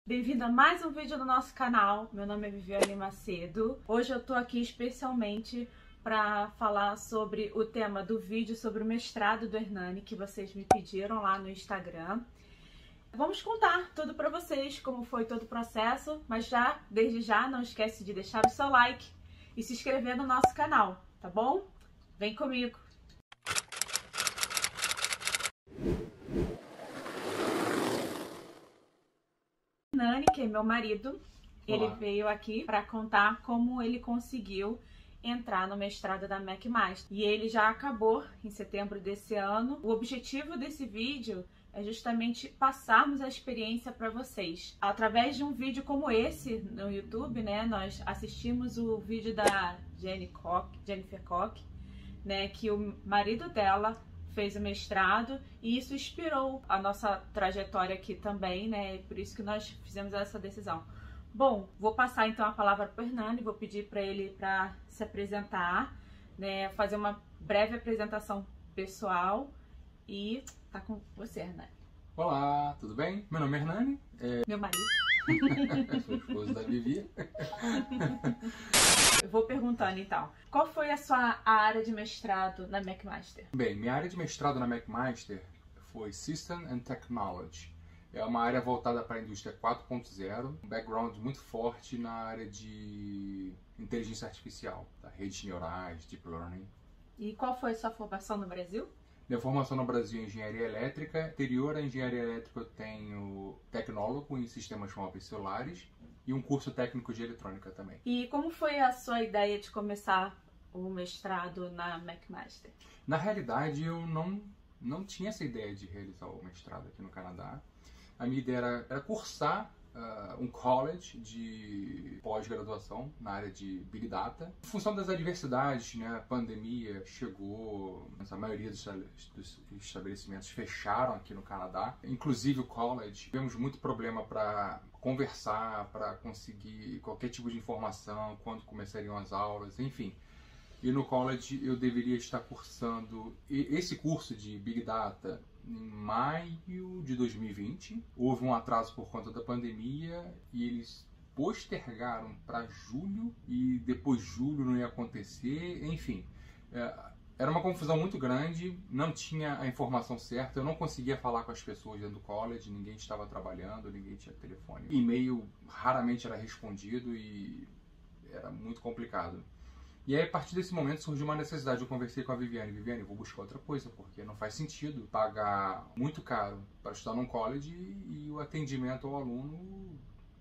Bem-vindo a mais um vídeo do nosso canal. Meu nome é Viviane Macedo. Hoje eu tô aqui especialmente para falar sobre o tema do vídeo sobre o mestrado do Hernani, que vocês me pediram lá no Instagram. Vamos contar tudo para vocês, como foi todo o processo, mas desde já, não esquece de deixar o seu like e se inscrever no nosso canal, tá bom? Vem comigo! Hernani, que é meu marido, ele veio aqui para contar como ele conseguiu entrar no mestrado da McMaster. E ele já acabou em setembro desse ano. O objetivo desse vídeo é justamente passarmos a experiência para vocês. Através de um vídeo como esse no YouTube, né, nós assistimos o vídeo da Jennifer Koch, né, que o marido dela fez o mestrado, e isso inspirou a nossa trajetória aqui também, né? Por isso que nós fizemos essa decisão. Bom, vou passar então a palavra para o Hernani, vou pedir para ele para se apresentar, né? Fazer uma breve apresentação pessoal e tá com você, Hernani. Olá, tudo bem? Meu nome é Hernani. Meu marido. Sou esposo da Vivi. Eu vou perguntando então, qual foi a sua área de mestrado na McMaster? Bem, minha área de mestrado na McMaster foi System and Technology. É uma área voltada para a indústria 4.0, um background muito forte na área de inteligência artificial, tá? Redes neurais, deep learning. E qual foi a sua formação no Brasil? Minha formação no Brasil é engenharia elétrica. Anterior à engenharia elétrica eu tenho tecnólogo em sistemas móveis celulares e um curso técnico de eletrônica também. E como foi a sua ideia de começar o mestrado na McMaster? Na realidade, eu não tinha essa ideia de realizar o mestrado aqui no Canadá. A minha ideia era cursar um college de pós-graduação na área de Big Data. Em função das adversidades, né, a pandemia chegou, a maioria dos estabelecimentos fecharam aqui no Canadá, inclusive o college. Tivemos muito problema para conversar, para conseguir qualquer tipo de informação, quando começariam as aulas, enfim. E no college eu deveria estar cursando esse curso de Big Data em maio de 2020. Houve um atraso por conta da pandemia e eles postergaram para julho, e depois julho não ia acontecer, enfim. Era uma confusão muito grande, não tinha a informação certa, eu não conseguia falar com as pessoas dentro do college, ninguém estava trabalhando, ninguém tinha telefone. E-mail raramente era respondido e era muito complicado. E aí, a partir desse momento, surgiu uma necessidade. Eu conversei com a Viviane. Viviane, eu vou buscar outra coisa, porque não faz sentido pagar muito caro para estudar num college e o atendimento ao aluno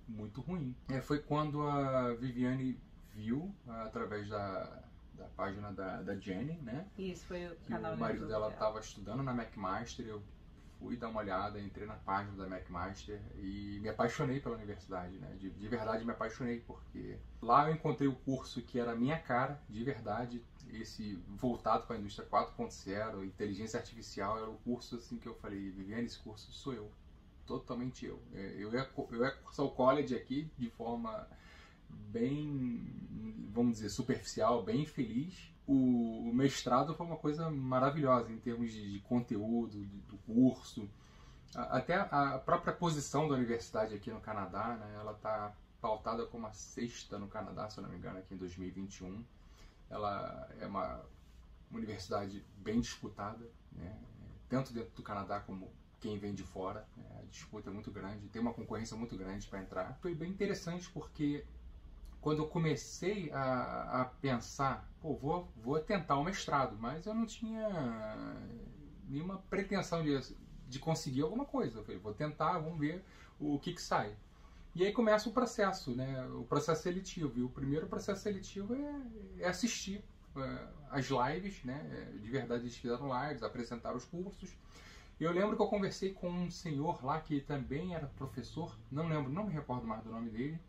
muito ruim. Foi quando a Viviane viu, através da página da Jenny, né? Isso, foi o que canal o marido dela estava estudando na McMaster. Eu fui dar uma olhada, entrei na página da McMaster e me apaixonei pela universidade, né? De verdade me apaixonei, porque lá eu encontrei o curso que era a minha cara, de verdade, esse voltado para a indústria 4.0, inteligência artificial. Era o curso assim que eu falei, Viviane, esse curso sou eu, totalmente eu. Eu ia cursar o college aqui de forma bem, vamos dizer, superficial, bem feliz. O mestrado foi uma coisa maravilhosa em termos de conteúdo, do curso. Até a própria posição da universidade aqui no Canadá, né, ela está pautada como a 6ª no Canadá, se eu não me engano, aqui em 2021. Ela é uma universidade bem disputada, né, tanto dentro do Canadá como quem vem de fora. Né, a disputa é muito grande, tem uma concorrência muito grande para entrar. Foi bem interessante porque quando eu comecei a pensar, pô, vou tentar o mestrado, mas eu não tinha nenhuma pretensão de conseguir alguma coisa. Eu falei, vou tentar, vamos ver o que sai. E aí começa o processo, né? O processo seletivo. E o primeiro processo seletivo é assistir as lives, né? De verdade, eles fizeram lives, apresentaram os cursos. E eu lembro que eu conversei com um senhor lá que também era professor, não me recordo mais do nome dele.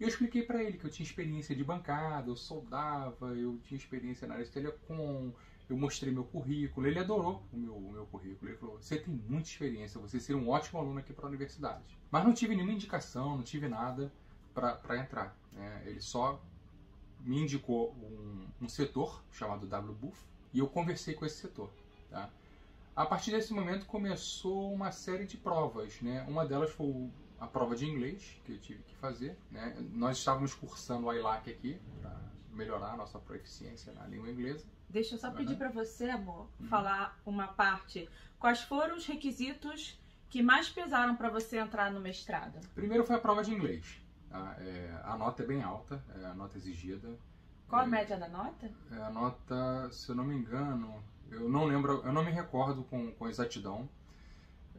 E eu expliquei para ele que eu tinha experiência de bancada, eu soldava, eu tinha experiência na área de telecom, eu mostrei meu currículo. Ele adorou o meu currículo. Ele falou, você tem muita experiência, você seria um ótimo aluno aqui para a universidade. Mas não tive nenhuma indicação, não tive nada para entrar. Né? Ele só me indicou um setor chamado WBUF e eu conversei com esse setor. Tá? A partir desse momento começou uma série de provas. Né? Uma delas foi a prova de inglês que eu tive que fazer, né? Nós estávamos cursando o ILAC aqui para melhorar a nossa proficiência na língua inglesa. Deixa eu só pedir para você, amor, falar uma parte. Quais foram os requisitos que mais pesaram para você entrar no mestrado? Primeiro foi a prova de inglês. A nota é bem alta, é a nota exigida. Qual a média da nota? A nota, se eu não me engano, eu não lembro, eu não me recordo com exatidão,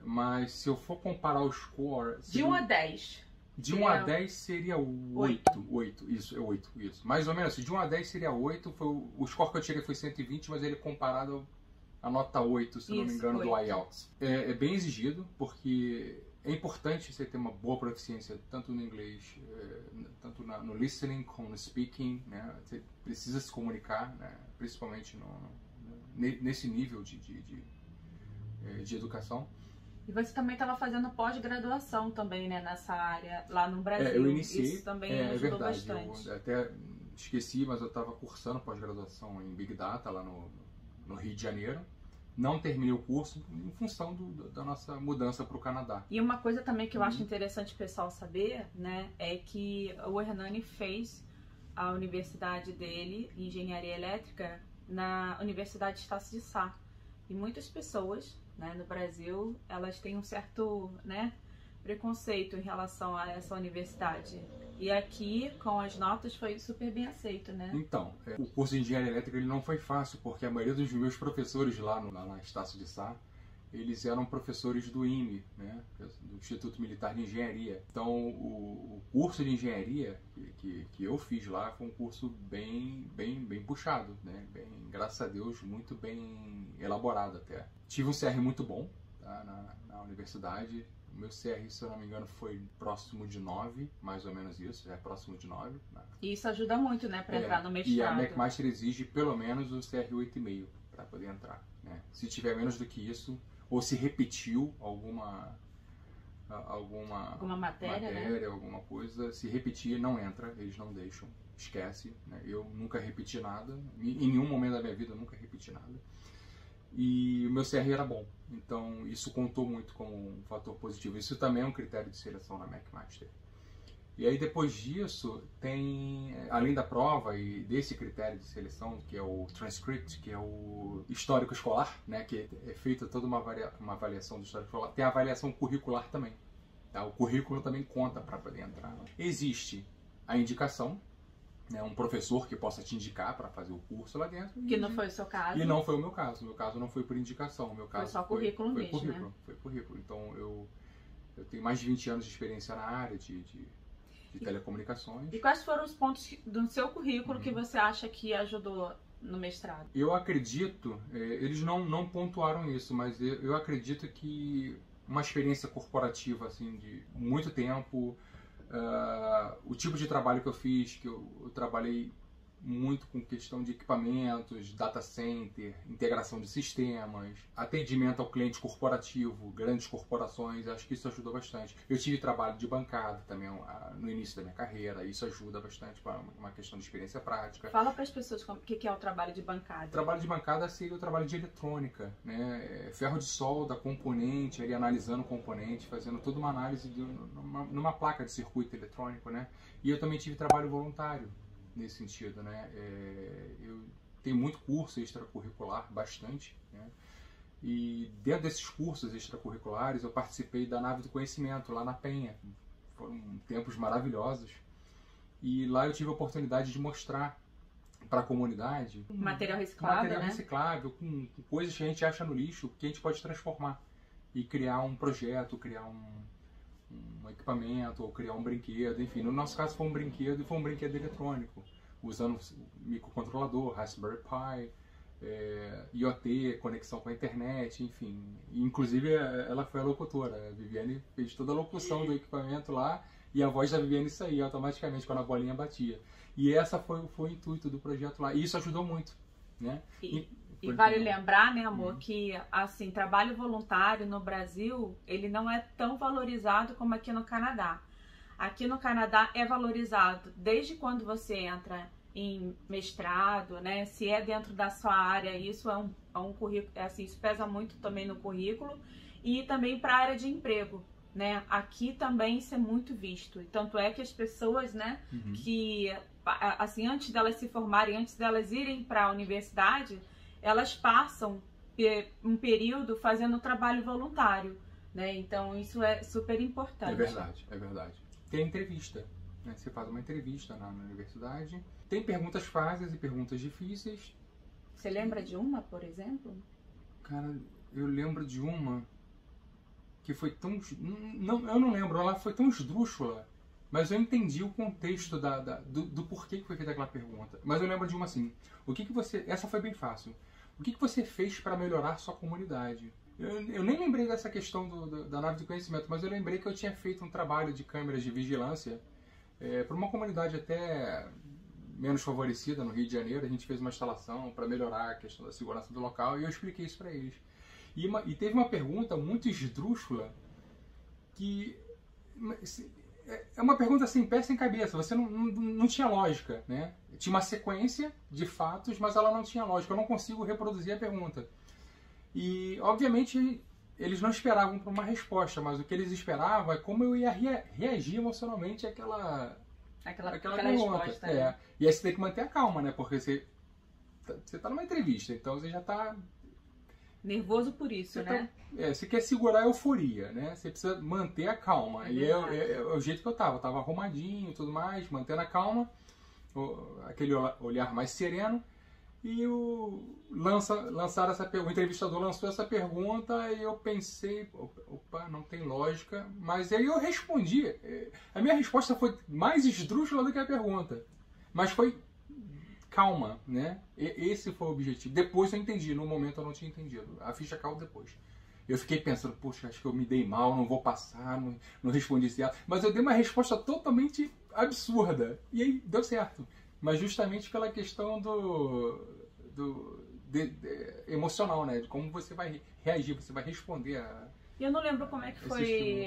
mas se eu for comparar o score... De 1 a 10. De 1 a 10 seria 8. 8, isso, é 8, isso. Mais ou menos assim, de 1 a 10 seria 8, o score que eu tirei foi 120, mas ele comparado à nota 8, se não me engano, 8. Do IELTS. É bem exigido, porque é importante você ter uma boa proficiência, tanto no inglês, tanto no listening como no speaking, né? Você precisa se comunicar, né? Principalmente nesse nível de educação. E você também estava fazendo pós-graduação também, né, nessa área, lá no Brasil. Eu iniciei. Isso também ajudou bastante. Eu até esqueci, mas eu estava cursando pós-graduação em Big Data lá no Rio de Janeiro. Não terminei o curso em função da nossa mudança para o Canadá. E uma coisa também que eu acho interessante o pessoal saber, né, é que o Hernani fez a universidade dele, Engenharia Elétrica, na Universidade Estácio de Sá. E muitas pessoas, né, no Brasil, elas têm um certo, né, preconceito em relação a essa universidade. E aqui, com as notas, foi super bem aceito, né? Então, o curso de Engenharia Elétrica ele não foi fácil, porque a maioria dos meus professores lá na Estácio de Sá, eles eram professores do IME, né, do Instituto Militar de Engenharia. Então, o curso de engenharia que eu fiz lá foi um curso bem puxado, né? Graças a Deus, muito bem elaborado até. Tive um CR muito bom, tá, na universidade. O meu CR, se eu não me engano, foi próximo de 9, mais ou menos isso, próximo de 9. Né? E isso ajuda muito, né, para entrar no mestrado. E a McMaster exige pelo menos o CR 8,5 para poder entrar, né? Se tiver menos do que isso, ou se repetiu alguma matéria, né? Alguma coisa, se repetir não entra, eles não deixam, esquece, né? Eu nunca repeti nada, em nenhum momento da minha vida eu nunca repeti nada. E o meu CR era bom, então isso contou muito como um fator positivo. Isso também é um critério de seleção na McMaster. E aí depois disso, tem, além da prova e desse critério de seleção, que é o transcript, que é o histórico escolar, né, que é feita toda uma avaliação do histórico escolar, tem a avaliação curricular também. Tá? O currículo também conta para poder entrar. Existe a indicação, né, um professor que possa te indicar para fazer o curso lá dentro. Que não foi o seu caso. E não foi o meu caso. O meu caso não foi por indicação. O meu caso foi só currículo mesmo, currículo, né? Foi currículo. Então eu tenho mais de 20 anos de experiência na área de telecomunicações. E quais foram os pontos do seu currículo que você acha que ajudou no mestrado? Eu acredito, eles não pontuaram isso, mas eu acredito que uma experiência corporativa assim, de muito tempo, o tipo de trabalho que eu fiz, que eu trabalhei muito com questão de equipamentos, data center, integração de sistemas, atendimento ao cliente corporativo, grandes corporações, acho que isso ajudou bastante. Eu tive trabalho de bancada também no início da minha carreira, isso ajuda bastante para uma questão de experiência prática. Fala para as pessoas o que é o trabalho de bancada. O trabalho de bancada seria o trabalho de eletrônica, né? Ferro de solda, componente, ali analisando o componente, fazendo toda uma análise numa placa de circuito eletrônico, né? E eu também tive trabalho voluntário nesse sentido, né? Eu tenho muito curso extracurricular, bastante, né? E dentro desses cursos extracurriculares eu participei da Nave do Conhecimento lá na Penha. Foram tempos maravilhosos e lá eu tive a oportunidade de mostrar para a comunidade material reciclável, com coisas que a gente acha no lixo que a gente pode transformar e criar um projeto, criar um equipamento ou criar um brinquedo, enfim, no nosso caso foi um brinquedo e foi um brinquedo eletrônico, usando microcontrolador, Raspberry Pi, IoT, conexão com a internet, enfim. E, inclusive ela foi a locutora, a Viviane fez toda a locução do equipamento lá e a voz da Viviane saía automaticamente quando a bolinha batia. E essa foi o intuito do projeto lá, e isso ajudou muito, né? E vale lembrar, né, amor, que assim, trabalho voluntário no Brasil, ele não é tão valorizado como aqui no Canadá. Aqui no Canadá é valorizado desde quando você entra em mestrado, né? Se é dentro da sua área, isso é um currículo, assim, isso pesa muito também no currículo, e também para a área de emprego, né? Aqui também isso é muito visto. E tanto é que as pessoas, né, que assim, antes delas se formarem, antes delas irem para a universidade, elas passam um período fazendo trabalho voluntário, né? Então isso é super importante. É verdade, é verdade. Tem entrevista, né? Você faz uma entrevista na universidade. Tem perguntas fáceis e perguntas difíceis. Você lembra de uma, por exemplo? Cara, eu lembro de uma que foi tão... Não, eu não lembro, ela foi tão esdrúxula, mas eu entendi o contexto do porquê que foi feita aquela pergunta. Mas eu lembro de uma assim, o que você... Essa foi bem fácil. O que você fez para melhorar sua comunidade? Eu nem lembrei dessa questão da nave de conhecimento, mas eu lembrei que eu tinha feito um trabalho de câmeras de vigilância para uma comunidade até menos favorecida no Rio de Janeiro. A gente fez uma instalação para melhorar a questão da segurança do local e eu expliquei isso para eles. E teve uma pergunta muito esdrúxula que é uma pergunta sem pé, sem cabeça. Você não tinha lógica, né? Tinha uma sequência de fatos, mas ela não tinha lógica. Eu não consigo reproduzir a pergunta. E, obviamente, eles não esperavam por uma resposta, mas o que eles esperavam é como eu ia reagir emocionalmente àquela resposta. É. E aí você tem que manter a calma, né? Porque você tá numa entrevista, então você já tá... nervoso por isso, né? Você quer segurar a euforia, né? Você precisa manter a calma. E é o jeito que eu tava. Eu tava arrumadinho e tudo mais, mantendo a calma, aquele olhar mais sereno. E lançaram essa pergunta, o entrevistador lançou essa pergunta e eu pensei, opa, não tem lógica. Mas aí eu respondi. A minha resposta foi mais esdrúxula do que a pergunta. Mas foi calma, né? Esse foi o objetivo. Depois eu entendi, no momento eu não tinha entendido. A ficha caiu depois. Eu fiquei pensando, poxa, acho que eu me dei mal, não vou passar, não respondi certo. Mas eu dei uma resposta totalmente absurda. E aí deu certo. Mas justamente pela questão emocional, né? De como você vai reagir, você vai responder a... Eu não lembro como é que foi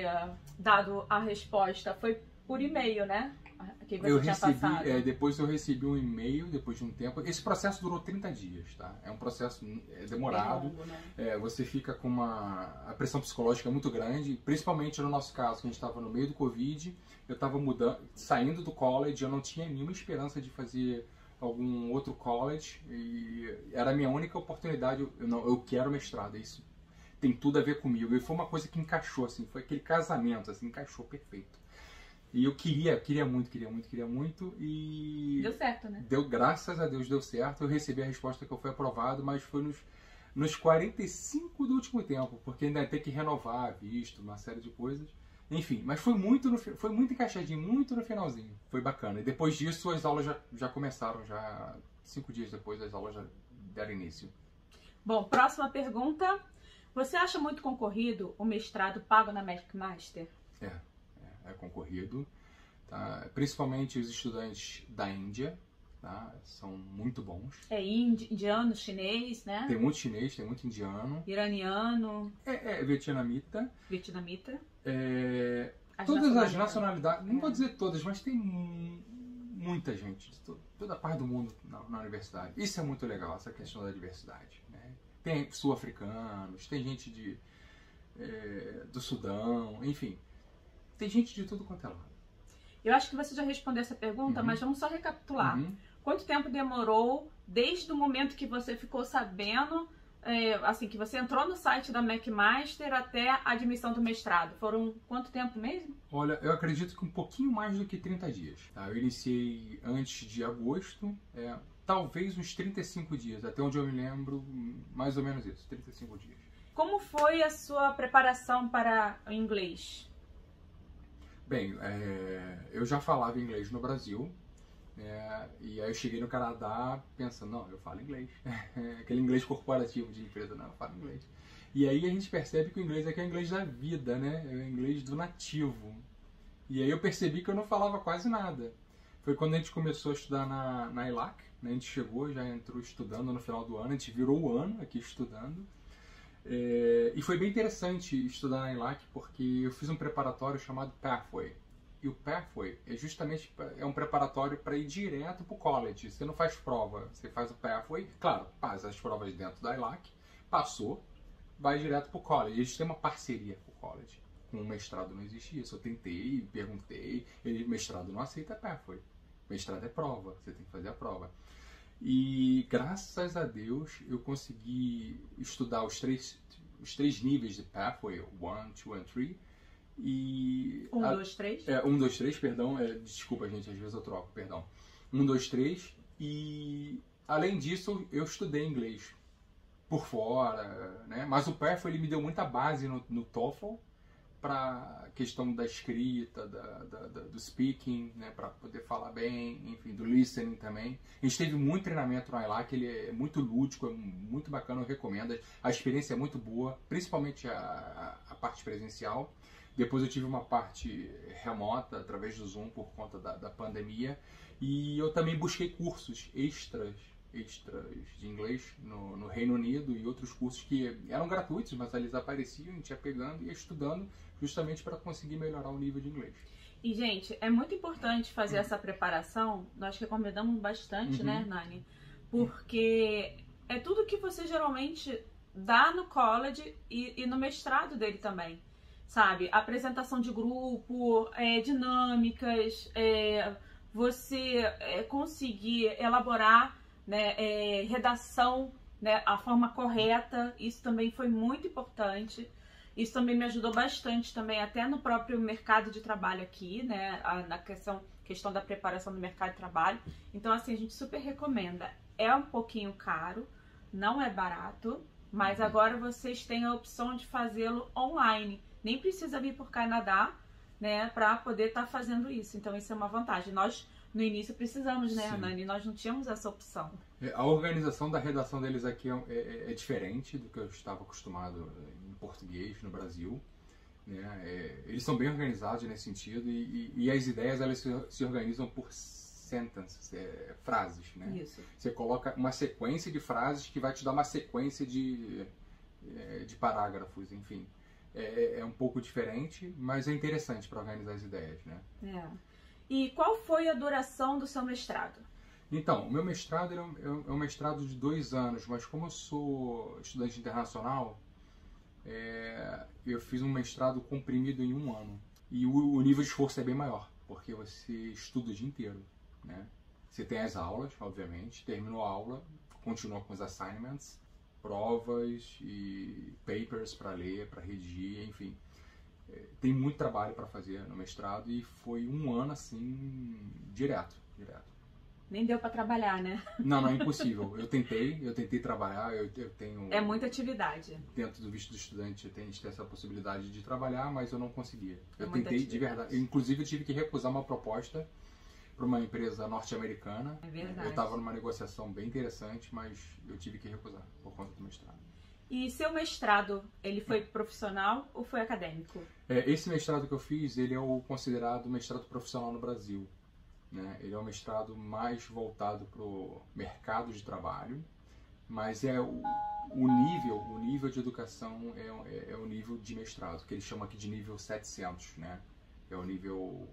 dado a resposta. Foi por e-mail, né? Que você tinha passado. Depois eu recebi um e-mail, depois de um tempo. Esse processo durou 30 dias, tá? É um processo demorado. Longo, né? Você fica com a pressão psicológica muito grande, principalmente no nosso caso, que a gente estava no meio do Covid. Eu estava saindo do college, eu não tinha nenhuma esperança de fazer algum outro college. E era a minha única oportunidade. Eu quero mestrado, isso tem tudo a ver comigo. E foi uma coisa que encaixou, assim, foi aquele casamento, assim, encaixou perfeito. E eu queria muito e... Deu certo, né? Graças a Deus deu certo. Eu recebi a resposta que eu fui aprovado, mas foi nos 45 do último tempo, porque ainda tem que renovar visto, uma série de coisas. Enfim, mas foi muito encaixadinho, muito no finalzinho. Foi bacana. E depois disso as aulas já começaram, já 5 dias depois as aulas já deram início. Bom, próxima pergunta. Você acha muito concorrido o mestrado pago na McMaster? É concorrido, tá? Principalmente os estudantes da Índia, tá? São muito bons. Indiano, chinês, né? Tem muito chinês, tem muito indiano. Iraniano. Vietnamita. Todas as nacionalidades, não vou dizer todas, mas tem muita gente de toda parte do mundo na universidade. Isso é muito legal, essa questão da diversidade, né? Tem sul-africanos, tem gente do Sudão, enfim. Tem gente de tudo quanto é lado. Eu acho que você já respondeu essa pergunta, mas vamos só recapitular. Quanto tempo demorou desde o momento que você ficou sabendo, assim, que você entrou no site da McMaster até a admissão do mestrado? Foram quanto tempo mesmo? Olha, eu acredito que um pouquinho mais do que 30 dias. Tá? Eu iniciei antes de agosto, talvez uns 35 dias, até onde eu me lembro, mais ou menos isso, 35 dias. Como foi a sua preparação para o inglês? Bem, eu já falava inglês no Brasil, e aí eu cheguei no Canadá pensando, não, eu falo inglês. Aquele inglês corporativo de empresa, não, eu falo inglês. E aí a gente percebe que o inglês aqui é o inglês da vida, né? É o inglês do nativo. E aí eu percebi que eu não falava quase nada. Foi quando a gente começou a estudar na ELAC, né? A gente chegou, já entrou estudando no final do ano, a gente virou o ano aqui estudando. E foi bem interessante estudar na ELAC porque eu fiz um preparatório chamado Pathway. E o Pathway é justamente um preparatório para ir direto para o college. Você não faz prova, você faz o Pathway. Claro, faz as provas dentro da ELAC, passou, vai direto para o college. Eles têm uma parceria com o college. com o mestrado não existe isso. Eu tentei, perguntei, mestrado não aceita Pathway. Mestrado é prova, você tem que fazer a prova. E graças a Deus eu consegui estudar os três níveis de Pathway, 1, 2 and 3. E 1, 2, 3? 1, 2, 3, perdão. Desculpa, gente, às vezes eu troco, perdão. 1, 2, 3. E além disso, eu estudei inglês por fora, né? Mas o Pathway ele me deu muita base no TOEFL para questão da escrita, do speaking, né? Para poder falar bem, enfim, do listening também. A gente teve muito treinamento no ILAC, ele é muito lúdico, é muito bacana, eu recomendo. A experiência é muito boa, principalmente a parte presencial. Depois eu tive uma parte remota, através do Zoom, por conta da pandemia. E eu também busquei cursos extras de inglês no Reino Unido e outros cursos que eram gratuitos, mas eles apareciam, a gente ia pegando e ia estudando justamente para conseguir melhorar o nível de inglês. E, gente, é muito importante fazer essa preparação, nós recomendamos bastante, né, Hernani? Porque é tudo que você geralmente dá no college e no mestrado dele também. Sabe, apresentação de grupo, dinâmicas, você conseguir elaborar, né, redação, né, a forma correta, isso também foi muito importante. Isso também me ajudou bastante também até no próprio mercado de trabalho aqui, né, na questão da preparação do mercado de trabalho. Então, assim, a gente super recomenda. É um pouquinho caro, não é barato, mas agora vocês têm a opção de fazê-lo online. Nem precisa vir por Canadá, né, para poder estar fazendo isso. Então, isso é uma vantagem. Nós, no início, precisamos, né, Hernani? Nós não tínhamos essa opção. A organização da redação deles aqui é diferente do que eu estava acostumado em português no Brasil. Né? Eles são bem organizados nesse sentido e as ideias elas se organizam por sentences, frases. Né? Isso. Você coloca uma sequência de frases que vai te dar uma sequência de parágrafos, enfim. É um pouco diferente, mas é interessante para organizar as ideias, né? E qual foi a duração do seu mestrado? Então, o meu mestrado é um mestrado de 2 anos, mas como eu sou estudante internacional, eu fiz um mestrado comprimido em 1 ano. E o nível de esforço é bem maior, porque você estuda o dia inteiro, né? Você tem as aulas, obviamente, terminou a aula, continua com os assignments, provas e papers para ler, para redigir, enfim. Tem muito trabalho para fazer no mestrado e foi 1 ano assim, direto. Nem deu para trabalhar, né? Não, é impossível. Eu tentei trabalhar, eu tenho... É muita atividade. Dentro do visto do estudante, a gente tem essa possibilidade de trabalhar, mas eu não conseguia. Eu tentei de verdade. Inclusive, eu tive que recusar uma proposta para uma empresa norte-americana. É verdade. Eu estava numa negociação bem interessante, mas eu tive que recusar por conta do mestrado. E seu mestrado, ele foi profissional ou foi acadêmico? Esse mestrado que eu fiz, ele é o considerado mestrado profissional no Brasil. Né? Ele é um mestrado mais voltado para o mercado de trabalho, mas o nível de educação é o nível de mestrado, que eles chamam aqui de nível 700, né? É o nível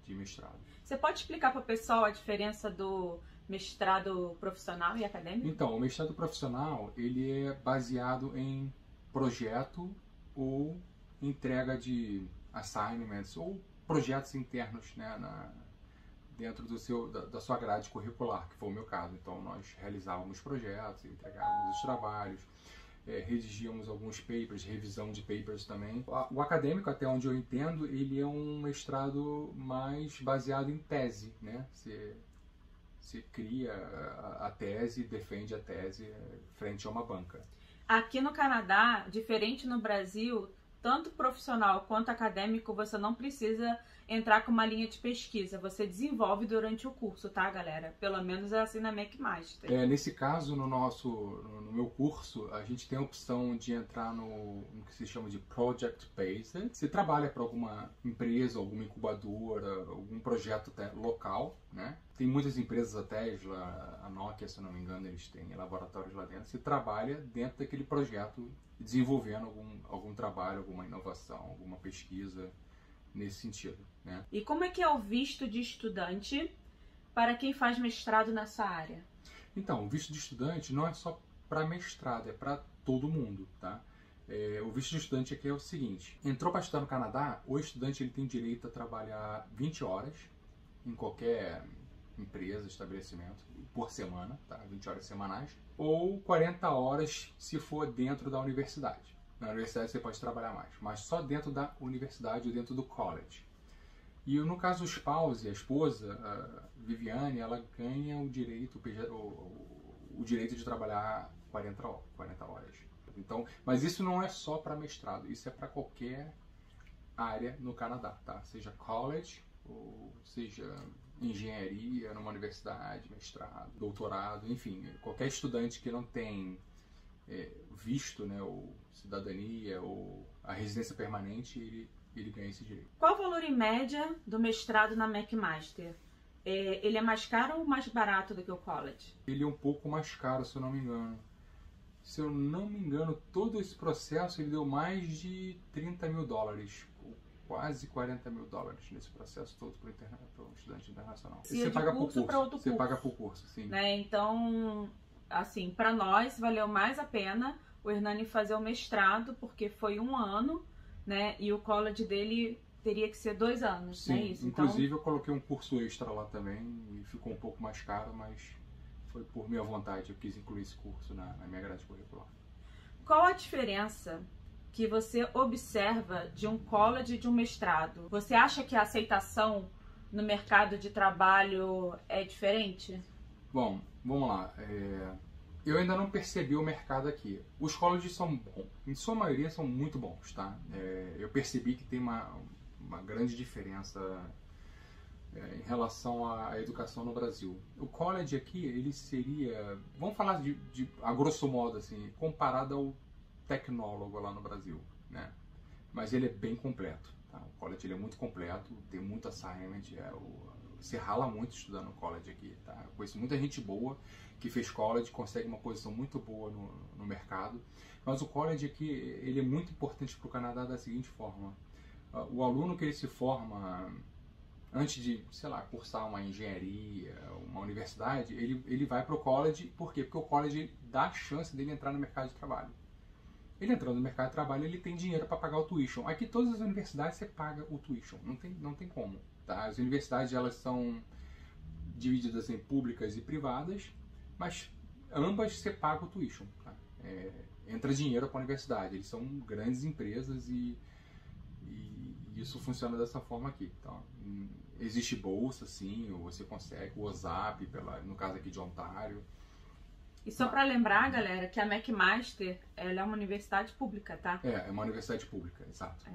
de mestrado. Você pode explicar para o pessoal a diferença do mestrado profissional e acadêmico? Então, o mestrado profissional, ele é baseado em projeto ou entrega de assignments ou projetos internos, né, dentro da sua grade curricular, que foi o meu caso. Então, nós realizávamos projetos, entregávamos os trabalhos, redigíamos alguns papers, revisão de papers também. O acadêmico, até onde eu entendo, ele é um mestrado mais baseado em tese, né? Você cria a tese, defende a tese frente a uma banca. Aqui no Canadá, diferente no Brasil, tanto profissional quanto acadêmico, você não precisa entrar com uma linha de pesquisa. Você desenvolve durante o curso, tá, galera? Pelo menos é assim na McMaster. Nesse caso, no meu curso, a gente tem a opção de entrar no que se chama de Project Based. Você trabalha para alguma empresa, alguma incubadora, algum projeto local, né? Tem muitas empresas, a Tesla, a Nokia, se não me engano, eles têm laboratórios lá dentro. Você trabalha dentro daquele projeto, desenvolvendo algum trabalho, alguma inovação, alguma pesquisa nesse sentido, né? E como é que é o visto de estudante para quem faz mestrado nessa área? Então, o visto de estudante não é só para mestrado, é para todo mundo, tá? O visto de estudante aqui é o seguinte: entrou para estudar no Canadá, o estudante ele tem direito a trabalhar 20 horas em qualquer empresa, estabelecimento, por semana, tá? 20 horas semanais, ou 40 horas se for dentro da universidade. Na universidade você pode trabalhar mais, mas só dentro da universidade ou dentro do college. E no caso do spouse, a esposa, a Viviane, ela ganha o direito de trabalhar 40 horas. Então, mas isso não é só para mestrado, isso é para qualquer área no Canadá, tá? Seja college, ou seja engenharia numa universidade, mestrado, doutorado, enfim, qualquer estudante que não tem visto, né, ou cidadania, ou a residência permanente, ele ganha esse direito. Qual o valor em média do mestrado na McMaster? Ele é mais caro ou mais barato do que o college? Ele é um pouco mais caro, se eu não me engano. Se eu não me engano, todo esse processo ele deu mais de 30 mil dólares, quase 40 mil dólares nesse processo todo para o estudante internacional. E você paga por curso, você paga por curso, sim. Né? Então, assim, para nós valeu mais a pena o Hernani fazer o mestrado, porque foi 1 ano, né? E o college dele teria que ser 2 anos, sim, né? Isso. Inclusive então, eu coloquei um curso extra lá também e ficou um pouco mais caro, mas foi por minha vontade, eu quis incluir esse curso na minha grade curricular. Qual a diferença que você observa de um college e de um mestrado? Você acha que a aceitação no mercado de trabalho é diferente? Bom, vamos lá. Eu ainda não percebi o mercado aqui. Os colleges são bons, em sua maioria são muito bons, tá? Eu percebi que tem uma grande diferença em relação à educação no Brasil. O college aqui, ele seria, vamos falar a grosso modo, assim, comparado ao tecnólogo lá no Brasil, né? Mas ele é bem completo, tá? O college ele é muito completo, tem muito assignment, você rala muito estudando no college aqui, tá? Eu conheço muita gente boa que fez college, consegue uma posição muito boa no mercado, mas o college aqui, ele é muito importante para o Canadá da seguinte forma: o aluno que ele se forma antes de, sei lá, cursar uma engenharia, uma universidade, ele vai para o college. Por quê? Porque o college dá a chance dele entrar no mercado de trabalho. Ele entrando no mercado de trabalho, ele tem dinheiro para pagar o tuition. Aqui todas as universidades você paga o tuition, não tem como. Tá? As universidades elas são divididas em públicas e privadas, mas ambas você paga o tuition. Tá? Entra dinheiro para a universidade, eles são grandes empresas e isso funciona dessa forma aqui. Então, existe bolsa, sim, você consegue, o OSAP, no caso aqui de Ontário. E só para lembrar, galera, que a McMaster ela é uma universidade pública, tá? É uma universidade pública, exato.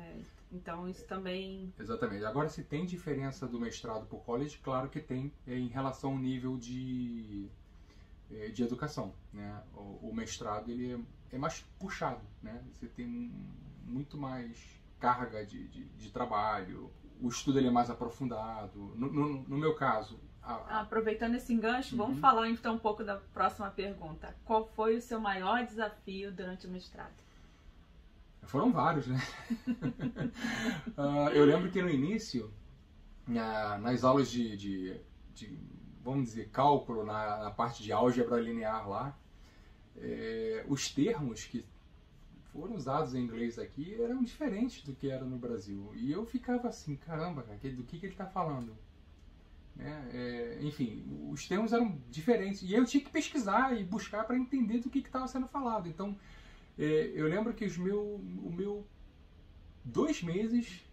Então isso também... Exatamente. Agora, se tem diferença do mestrado para o college, claro que tem, em relação ao nível de educação, né? O mestrado ele é mais puxado, né? Você tem muito mais carga de trabalho, o estudo ele é mais aprofundado. No meu caso... Aproveitando esse engancho, vamos falar então um pouco da próxima pergunta. Qual foi o seu maior desafio durante o mestrado? Foram vários, né? Eu lembro que no início, nas aulas de vamos dizer, cálculo, na parte de álgebra linear lá, os termos que foram usados em inglês aqui eram diferentes do que era no Brasil. E eu ficava assim, caramba, cara, do que ele está falando? Enfim, os termos eram diferentes e eu tinha que pesquisar e buscar para entender do que estava sendo falado. Então, eu lembro que o meu 2 meses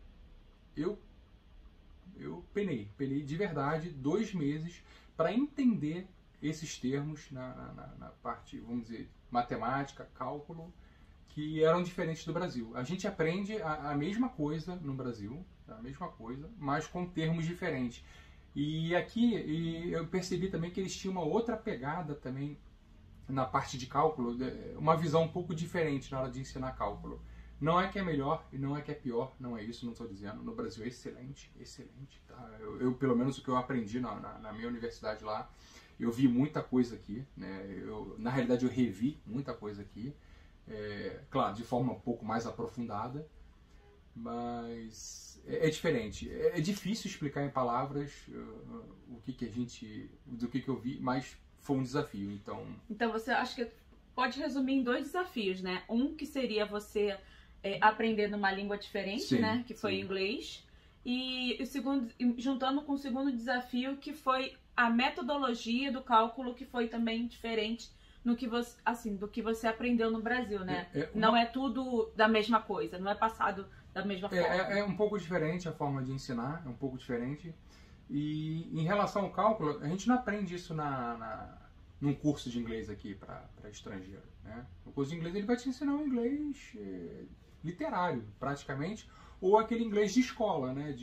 eu penei de verdade 2 meses para entender esses termos na parte, vamos dizer, matemática, cálculo, que eram diferentes do Brasil. A gente aprende a mesma coisa no Brasil, a mesma coisa, mas com termos diferentes. E aqui eu percebi também que eles tinham uma outra pegada também na parte de cálculo, uma visão um pouco diferente na hora de ensinar cálculo. Não é que é melhor e não é que é pior, não é isso, não estou dizendo. No Brasil é excelente, excelente. Tá? Eu pelo menos o que eu aprendi na minha universidade lá, eu vi muita coisa aqui, né? Na realidade eu revi muita coisa aqui, claro, de forma um pouco mais aprofundada, mas é diferente. É difícil explicar em palavras do que eu vi, mas foi um desafio. Então você acha que pode resumir em 2 desafios, né? Um que seria você aprender numa língua diferente, Sim, né? Que foi sim. inglês. E o segundo, juntando com o segundo desafio, que foi a metodologia do cálculo, que foi também diferente no que você, assim, do que você aprendeu no Brasil, né? Não é tudo da mesma coisa, não é passado da mesma forma. É um pouco diferente a forma de ensinar, é um pouco diferente. E em relação ao cálculo, a gente não aprende isso num curso de inglês aqui para estrangeiro, né? O curso de inglês ele vai te ensinar um inglês literário, praticamente, ou aquele inglês de escola, né?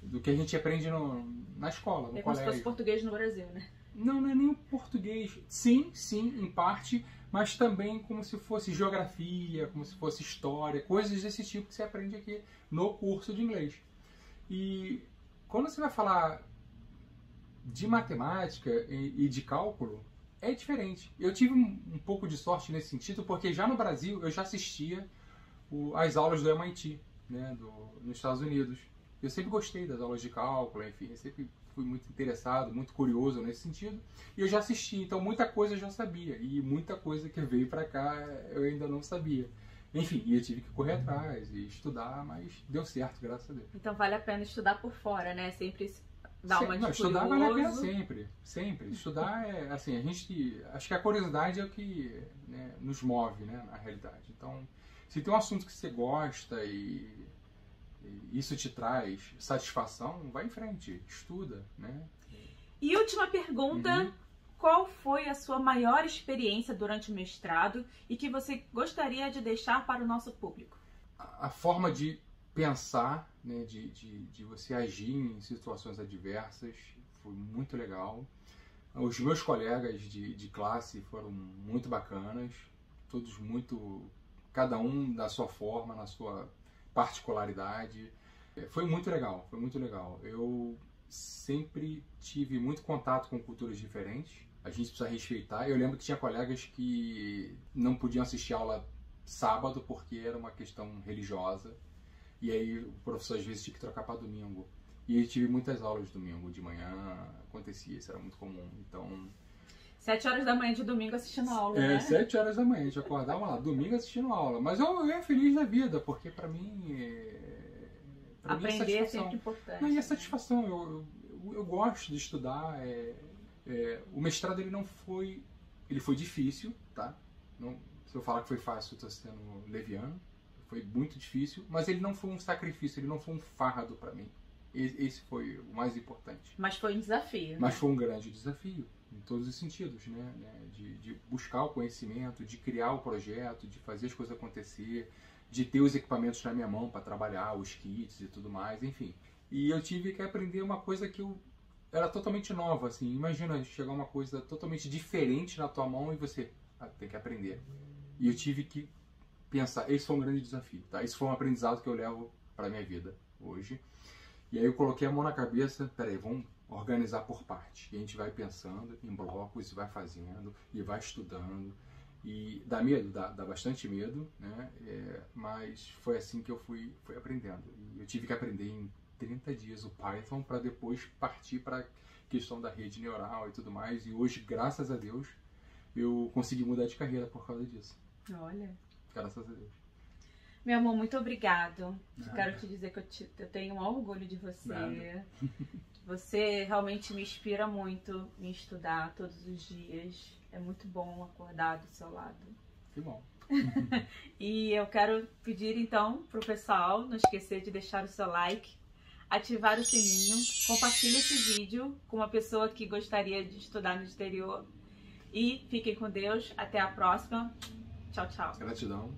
Do que a gente aprende na escola, no colégio. É como se fosse português no Brasil, né? Não é nem o português. Sim, em parte, mas também como se fosse geografia, como se fosse história, coisas desse tipo que você aprende aqui no curso de inglês. E quando você vai falar de matemática e de cálculo, é diferente. Eu tive um pouco de sorte nesse sentido, porque já no Brasil eu já assistia às aulas do MIT, né, nos Estados Unidos. Eu sempre gostei das aulas de cálculo, enfim, eu sempre fui muito interessado, muito curioso nesse sentido. E eu já assisti, então muita coisa eu já sabia. E muita coisa que veio pra cá eu ainda não sabia. Enfim, e eu tive que correr atrás e estudar, mas deu certo, graças a Deus. Então vale a pena estudar por fora, né? Sempre dar uma de estudar vale a pena sempre, sempre. Estudar é, assim, acho que a curiosidade é o que, né, nos move, né, na realidade. Então, se tem um assunto que você gosta e isso te traz satisfação, vai em frente, estuda, né? E última pergunta, qual foi a sua maior experiência durante o mestrado e que você gostaria de deixar para o nosso público? A forma de pensar, né, de você agir em situações adversas foi muito legal. Os meus colegas de classe foram muito bacanas, todos cada um da sua forma, na sua particularidade. Foi muito legal, foi muito legal. Eu sempre tive muito contato com culturas diferentes. A gente precisa respeitar. Eu lembro que tinha colegas que não podiam assistir aula sábado porque era uma questão religiosa. E aí o professor às vezes tinha que trocar para domingo. E eu tive muitas aulas de domingo, de manhã acontecia, isso era muito comum. Então 7 horas da manhã de domingo assistindo aula, né? 7 horas da manhã, a gente acordava lá, domingo assistindo aula. Mas eu ia feliz da vida, porque pra mim... Aprender é sempre importante. Não, e a satisfação, eu gosto de estudar. O mestrado ele não foi... Ele foi difícil, tá? Não, se eu falar que foi fácil, eu tô sendo leviano. Foi muito difícil, mas ele não foi um sacrifício, ele não foi um fardo pra mim. Esse foi o mais importante. Mas foi um desafio. Mas foi um grande desafio, em todos os sentidos, né? De buscar o conhecimento, de criar o projeto, de fazer as coisas acontecer, de ter os equipamentos na minha mão para trabalhar, os kits e tudo mais, enfim. E eu tive que aprender uma coisa que era totalmente nova, assim. Imagina chegar uma coisa totalmente diferente na tua mão e você tem que aprender. E eu tive que pensar, esse foi um grande desafio, tá? Esse foi um aprendizado que eu levo para minha vida hoje. E aí eu coloquei a mão na cabeça, peraí, vamos organizar por parte. E a gente vai pensando em blocos, e vai fazendo, e vai estudando. E dá medo, dá bastante medo, né? Mas foi assim que eu fui aprendendo. E eu tive que aprender em 30 dias o Python para depois partir para a questão da rede neural e tudo mais. E hoje, graças a Deus, eu consegui mudar de carreira por causa disso. Olha. Graças a Deus. Meu amor, muito obrigado. Quero te dizer que eu tenho um orgulho de você. Você realmente me inspira muito em estudar todos os dias. É muito bom acordar do seu lado. Que bom. E eu quero pedir então pro pessoal não esquecer de deixar o seu like, ativar o sininho, compartilhe esse vídeo com uma pessoa que gostaria de estudar no exterior. E fiquem com Deus. Até a próxima. Tchau, tchau. Gratidão.